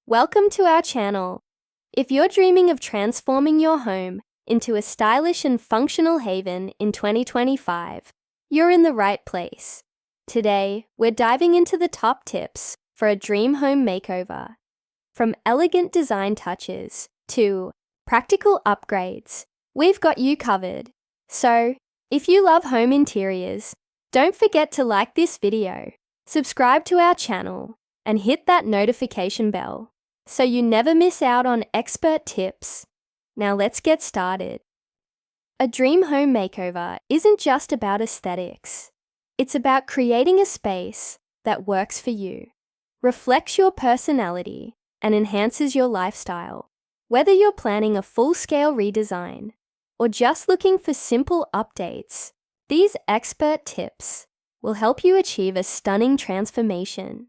Welcome to our channel. If you're dreaming of transforming your home into a stylish and functional haven in 2025, you're in the right place. Today, we're diving into the top tips for a dream home makeover. From elegant design touches to practical upgrades, we've got you covered. So, if you love home interiors, don't forget to like this video, subscribe to our channel, and hit that notification bell so you never miss out on expert tips. Now let's get started. A dream home makeover isn't just about aesthetics. It's about creating a space that works for you, reflects your personality, and enhances your lifestyle. Whether you're planning a full-scale redesign or just looking for simple updates, these expert tips will help you achieve a stunning transformation.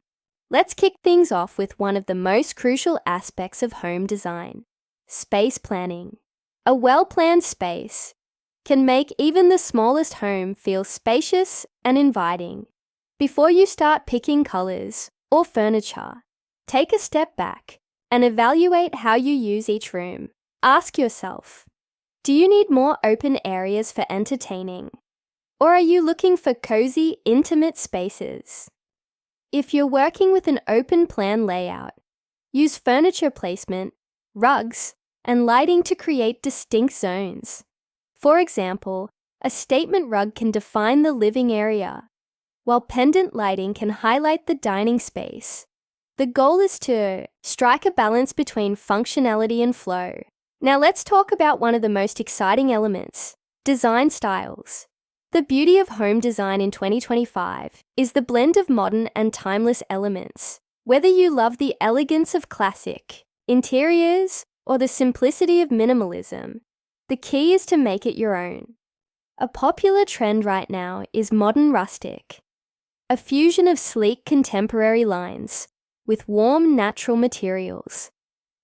Let's kick things off with one of the most crucial aspects of home design: space planning. A well-planned space can make even the smallest home feel spacious and inviting. Before you start picking colors or furniture, take a step back and evaluate how you use each room. Ask yourself, do you need more open areas for entertaining? Or are you looking for cozy, intimate spaces? If you're working with an open plan layout, use furniture placement, rugs, and lighting to create distinct zones. For example, a statement rug can define the living area, while pendant lighting can highlight the dining space. The goal is to strike a balance between functionality and flow. Now let's talk about one of the most exciting elements: design styles. The beauty of home design in 2025 is the blend of modern and timeless elements. Whether you love the elegance of classic interiors or the simplicity of minimalism, the key is to make it your own. A popular trend right now is modern rustic, a fusion of sleek contemporary lines with warm natural materials.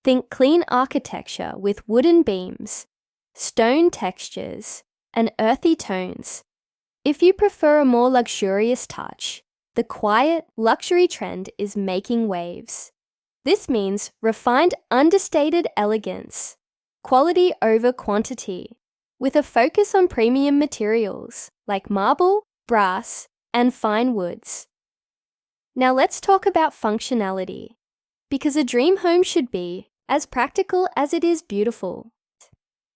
Think clean architecture with wooden beams, stone textures, and earthy tones. If you prefer a more luxurious touch, the quiet, luxury trend is making waves. This means refined, understated elegance, quality over quantity, with a focus on premium materials like marble, brass, and fine woods. Now let's talk about functionality, because a dream home should be as practical as it is beautiful.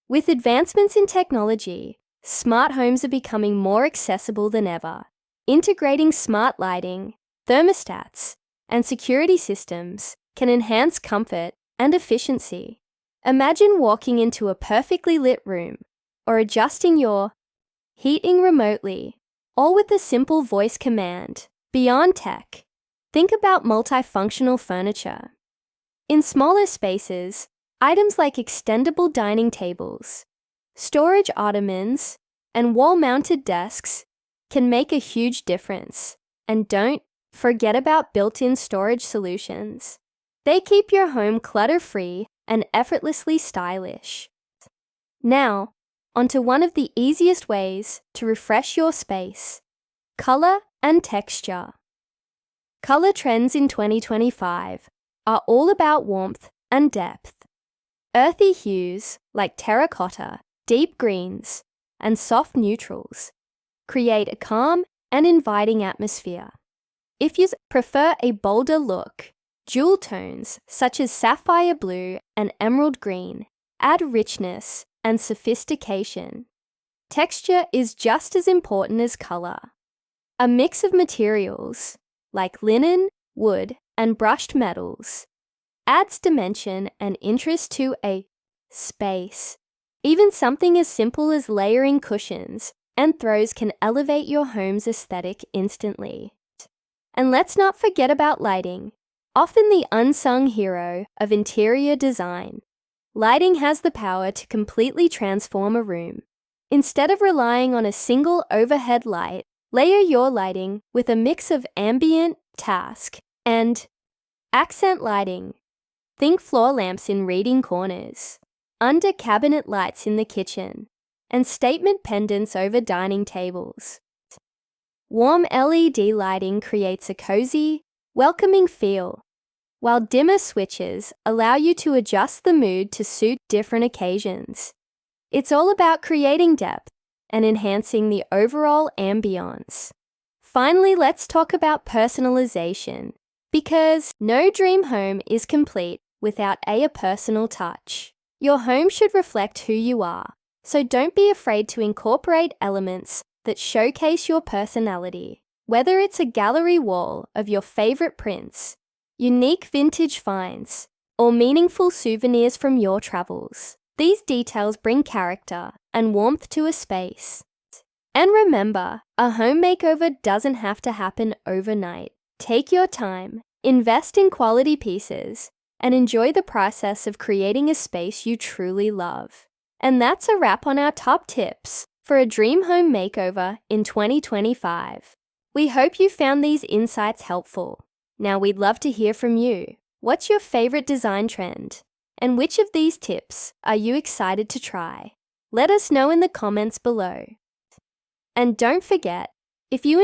With advancements in technology, smart homes are becoming more accessible than ever. Integrating smart lighting, thermostats, and security systems can enhance comfort and efficiency. Imagine walking into a perfectly lit room or adjusting your heating remotely, all with a simple voice command. Beyond tech, think about multifunctional furniture. In smaller spaces, items like extendable dining tables, storage ottomans, and wall-mounted desks can make a huge difference. And don't forget about built-in storage solutions. They keep your home clutter-free and effortlessly stylish. Now, onto one of the easiest ways to refresh your space: color and texture. Color trends in 2025 are all about warmth and depth. Earthy hues like terracotta, deep greens, and soft neutrals create a calm and inviting atmosphere. If you prefer a bolder look, jewel tones such as sapphire blue and emerald green add richness and sophistication. Texture is just as important as color. A mix of materials like linen, wood, and brushed metals adds dimension and interest to a space. Even something as simple as layering cushions and throws can elevate your home's aesthetic instantly. And let's not forget about lighting, often the unsung hero of interior design. Lighting has the power to completely transform a room. Instead of relying on a single overhead light, layer your lighting with a mix of ambient, task, and accent lighting. Think floor lamps in reading corners, under cabinet lights in the kitchen, and statement pendants over dining tables. Warm LED lighting creates a cozy, welcoming feel, while dimmer switches allow you to adjust the mood to suit different occasions. It's all about creating depth and enhancing the overall ambiance. Finally, let's talk about personalization, because no dream home is complete without a personal touch. Your home should reflect who you are, so don't be afraid to incorporate elements that showcase your personality. Whether it's a gallery wall of your favorite prints, unique vintage finds, or meaningful souvenirs from your travels, these details bring character and warmth to a space. And remember, a home makeover doesn't have to happen overnight. Take your time, invest in quality pieces, and enjoy the process of creating a space you truly love. And that's a wrap on our top tips for a dream home makeover in 2025. We hope you found these insights helpful. Now we'd love to hear from you. What's your favorite design trend? And which of these tips are you excited to try? Let us know in the comments below. And don't forget, if you